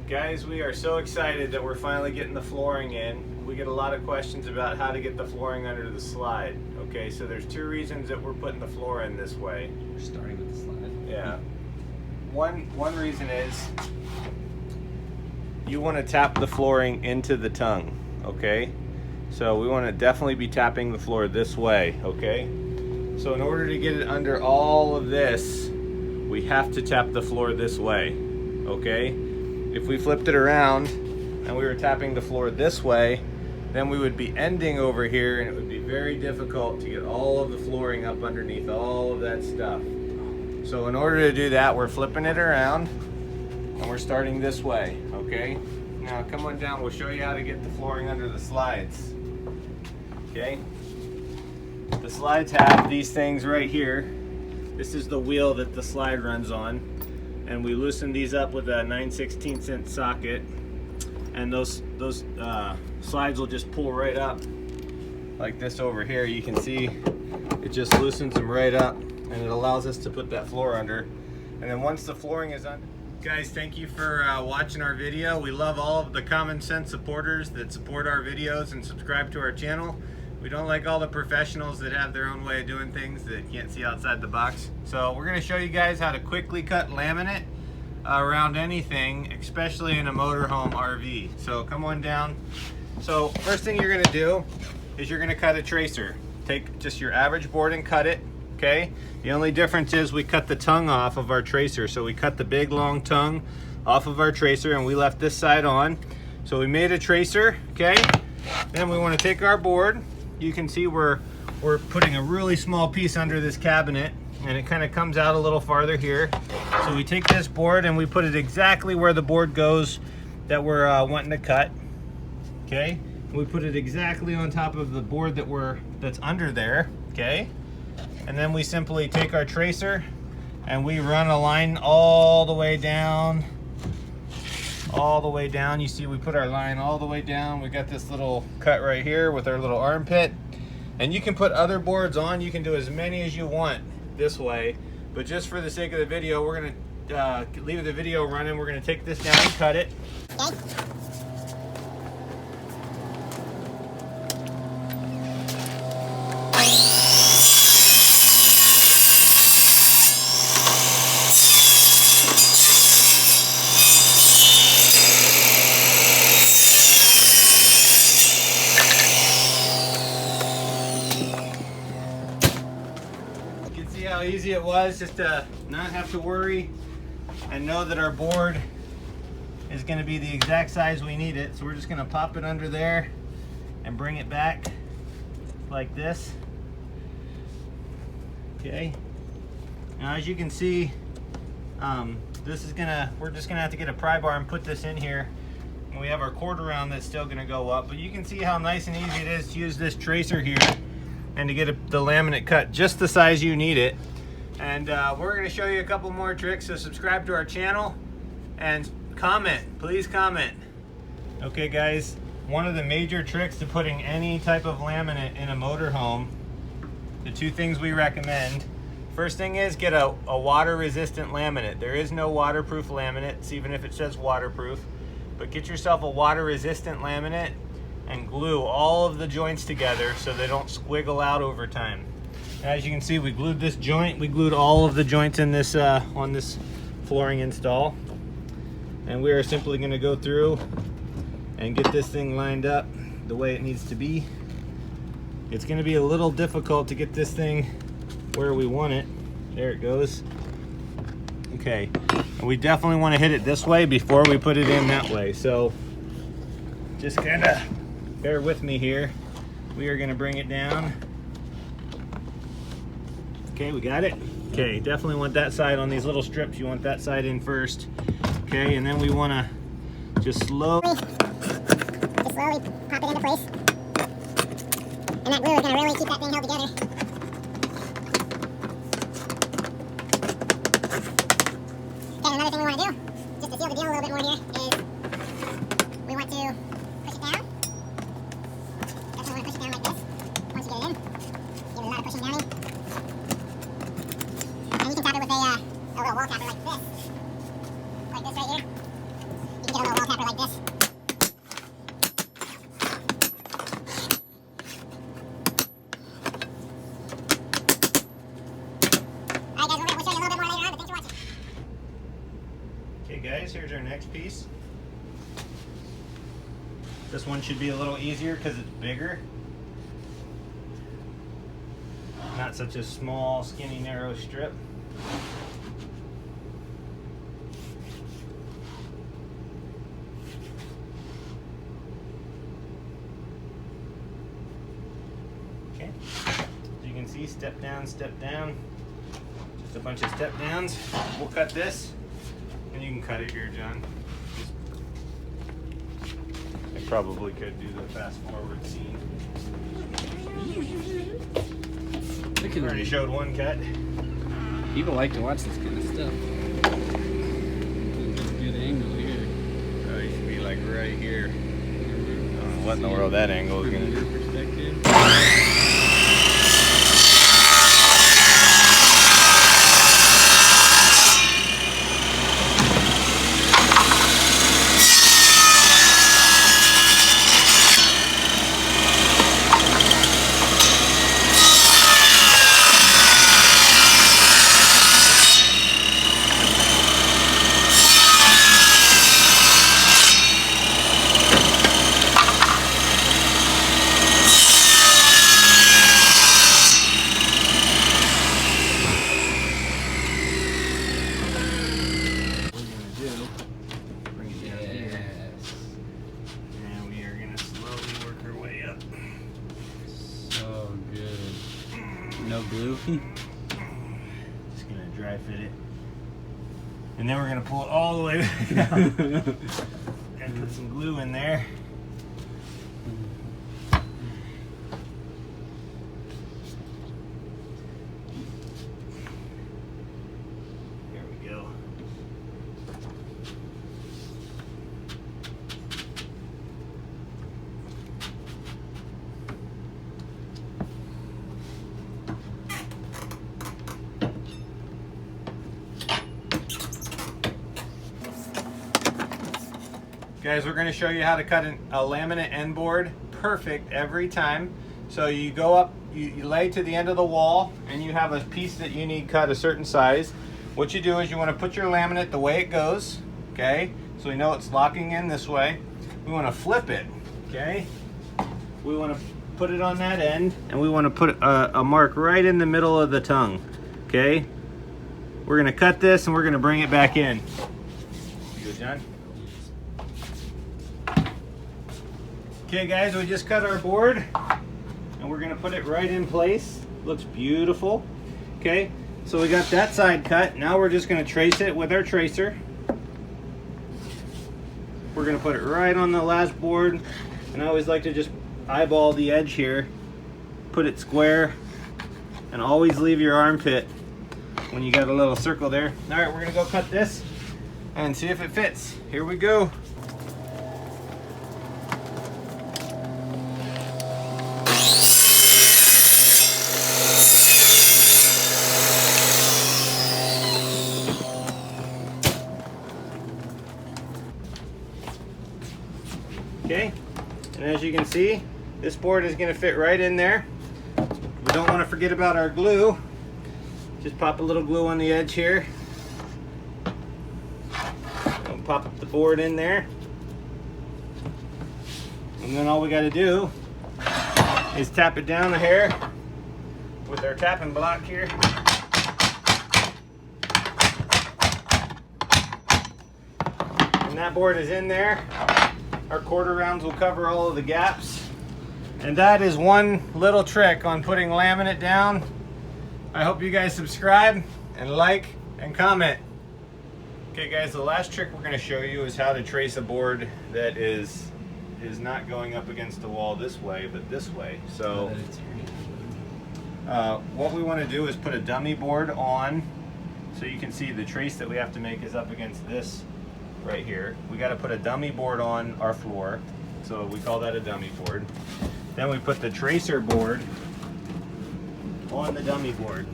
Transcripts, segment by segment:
Guys, we are so excited that we're finally getting the flooring in. We get a lot of questions about how to get the flooring under the slide. Okay, so there's two reasons that we're putting the floor in this way. We're starting with the slide. Yeah. One reason is you want to tap the flooring into the tongue, okay? So we want to definitely be tapping the floor this way, okay? So in order to get it under all of this, we have to tap the floor this way, okay? If we flipped it around and we were tapping the floor this way, then we would be ending over here and it would be very difficult to get all of the flooring up underneath all of that stuff. So in order to do that, we're flipping it around and we're starting this way, okay? Now come on down, we'll show you how to get the flooring under the slides, okay? The slides have these things right here. This is the wheel that the slide runs on. And we loosen these up with a 9/16" socket, and those slides will just pull right up like this over here. You can see it just loosens them right up, and it allows us to put that floor under. And then once the flooring is under, guys, thank you for watching our video. We love all of the common sense supporters that support our videos and subscribe to our channel. We don't like all the professionals that have their own way of doing things that can't see outside the box. So we're gonna show you guys how to quickly cut laminate around anything, especially in a motorhome RV. So come on down. So first thing you're gonna do is you're gonna cut a tracer. Take just your average board and cut it, okay? The only difference is we cut the tongue off of our tracer. So we cut the big long tongue off of our tracer and we left this side on. So we made a tracer, okay? Then we wanna take our board. You can see we're putting a really small piece under this cabinet and it kind of comes out a little farther here. So we take this board and we put it exactly where the board goes that we're wanting to cut, okay? We put it exactly on top of the board that's under there, okay? And then we simply take our tracer and we run a line all the way down. You see we put our line all the way down. We got this little cut right here with our little armpit, and you can put other boards on. You can do as many as you want this way, but just for the sake of the video, we're gonna leave the video running. We're gonna take this down and cut it. Okay. How easy it was just to not have to worry and know that our board is going to be the exact size we need it. So we're just going to pop it under there and bring it back like this. Okay. Now as you can see, we're just gonna have to get a pry bar and put this in here. And we have our quarter round that's still gonna go up, but you can see how nice and easy it is to use this tracer here and to get the laminate cut just the size you need it. And we're going to show you a couple more tricks, so subscribe to our channel and comment, please comment. Okay guys, one of the major tricks to putting any type of laminate in a motorhome, the two things we recommend, first thing is get a water resistant laminate. There is no waterproof laminates, even if it says waterproof, but get yourself a water resistant laminate and glue all of the joints together so they don't squiggle out over time. As you can see, we glued this joint. We glued all of the joints in this on this flooring install, and we are simply going to go through and get this thing lined up the way it needs to be. It's going to be a little difficult to get this thing where we want it. There it goes. Okay, and we definitely want to hit it this way before we put it in that way. So just kind of bear with me here. We are going to bring it down. Okay, we got it. Okay, definitely want that side on these little strips. You want that side in first. Okay, and then we want to just slowly pop it into place. And that glue is going to really keep that thing held together. Okay, another thing we want to do, just to seal the deal a little bit more here, is we want to push it down. Definitely want to push it down like this. Once you get it in, give it a lot of pushing down. And you can tap it with a little wall tapper like this right here. You can get a little wall here's our next piece. This one should be a little easier because it's bigger. Not such a small, skinny, narrow strip. Okay, as you can see, step down, just a bunch of step downs. We'll cut this, and you can cut it here, John. I probably could do the fast forward scene. I already showed one cut. People like to watch this kind of stuff. Good angle here. Oh, you should be like right here. I don't know what in the world that angle is going to do. Perspective. No glue. Just gonna dry fit it. And then we're gonna pull it all the way down. And put some glue in there. There we go. Guys, we're going to show you how to cut a laminate end board perfect every time. So you go up, you lay to the end of the wall, and you have a piece that you need cut a certain size. What you do is you want to put your laminate the way it goes, okay? So we know it's locking in this way. We want to flip it, okay? We want to put it on that end, and we want to put a mark right in the middle of the tongue, okay? We're going to cut this, and we're going to bring it back in. You good, John? Okay guys, we just cut our board and we're gonna put it right in place. Looks beautiful. Okay, so we got that side cut. Now we're just gonna trace it with our tracer. We're gonna put it right on the last board, and I always like to just eyeball the edge here, put it square, and always leave your armpit when you got a little circle there. All right, we're gonna go cut this and see if it fits. Here we go. Okay, and as you can see, this board is going to fit right in there. We don't want to forget about our glue. Just pop a little glue on the edge here. And pop the board in there. And then all we got to do is tap it down a hair with our tapping block here. And that board is in there. Our quarter rounds will cover all of the gaps. And that is one little trick on putting laminate down. I hope you guys subscribe and like and comment. Okay guys, the last trick we're going to show you is how to trace a board that is not going up against the wall this way, but this way. So what we want to do is put a dummy board on, so you can see the trace that we have to make is up against this right here. We got to put a dummy board on our floor, so we call that a dummy board. Then we put the tracer board on the dummy board.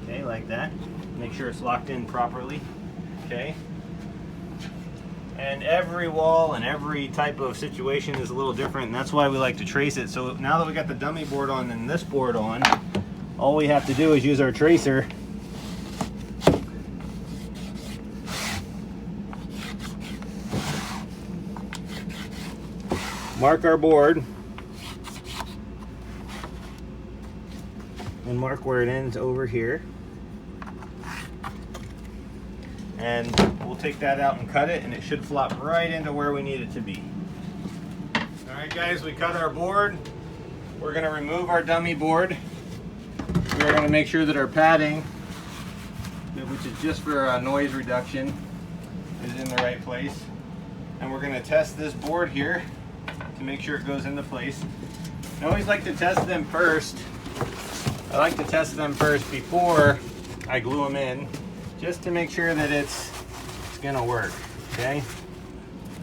Okay, like that. Make sure it's locked in properly. Okay. And every wall and every type of situation is a little different, and that's why we like to trace it. So now that we got the dummy board on and this board on, all we have to do is use our tracer mark our board and mark where it ends over here. And we'll take that out and cut it, and it should flop right into where we need it to be. All right, guys, we cut our board. We're gonna remove our dummy board. We're gonna make sure that our padding, which is just for noise reduction, is in the right place. And we're gonna test this board here to make sure it goes into place. I always like to test them first. I like to test them first before I glue them in, just to make sure that it's gonna work, okay?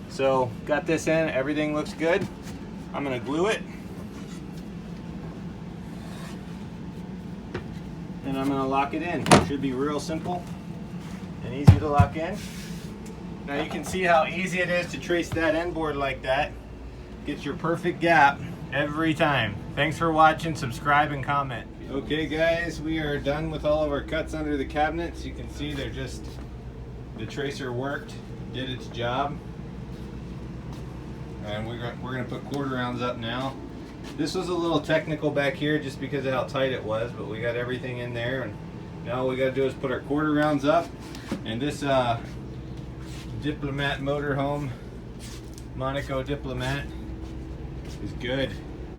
So, got this in, everything looks good. I'm gonna glue it. And I'm gonna lock it in. It should be real simple and easy to lock in. Now you can see how easy it is to trace that end board like that. Get your perfect gap every time. Thanks for watching, subscribe and comment. Okay guys, we are done with all of our cuts under the cabinets. You can see they're just, the tracer worked, did its job. And we're gonna put quarter rounds up now. This was a little technical back here just because of how tight it was, but we got everything in there, and now all we gotta do is put our quarter rounds up. And this Diplomat motorhome, Monaco Diplomat, is good.